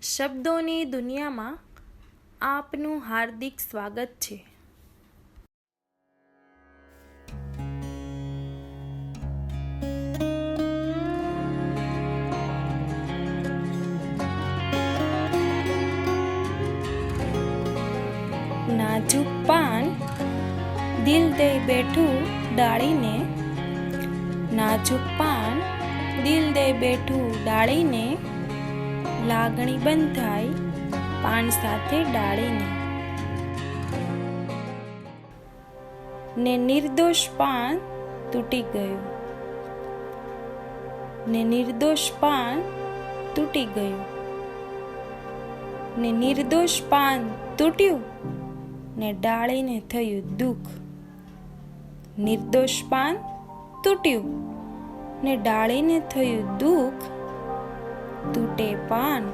શબ્દોની દુનિયામાં આપનું હાર્દિક સ્વાગત છે. નાજુક પાન દિલ દઈ બેઠું ડાળીને, નાજુક પાન દિલ દઈ બેઠું ડાળીને, લાગણી બંધાઈ પાન સાથે ડાળીને. ને નિર્દોષ પાન તૂટી ગયું, ને નિર્દોષ પાન તૂટી ગયું, ને નિર્દોષ પાન તૂટ્યું ને ડાળીને થયું દુઃખ. નિર્દોષ પાન તૂટ્યું ને ડાળીને થયું દુઃખ. તૂટે પાન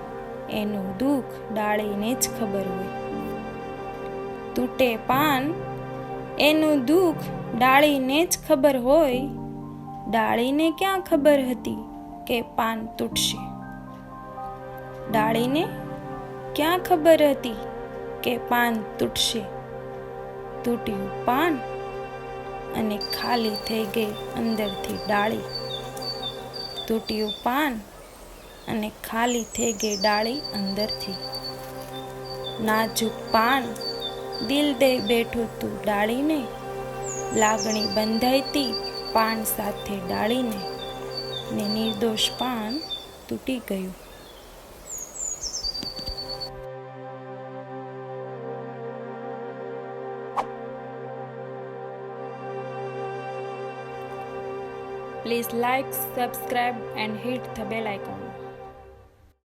એનું દુઃખ ડાળીને જ ખબર હોય. તૂટે પાન એનું દુઃખ ડાળીને જ ખબર હોય. ડાળીને ક્યાં ખબર હતી કે પાન તૂટશે? ડાળીને ક્યાં ખબર હતી કે પાન તૂટશે? તૂટ્યું પાન અને ખાલી થઈ ગઈ અંદરથી ડાળી. તૂટ્યું પાન અને ખાલી થઈ ગઈ ડાળી અંદરથી. નાજુક પાન દિલ દઈ બેઠું તું ડાળીને, લાગણી બંધાઈતી પાન સાથે ડાળીને, ને નિર્દોષ પાન તૂટી ગયું. Please like, subscribe and hit the bell icon.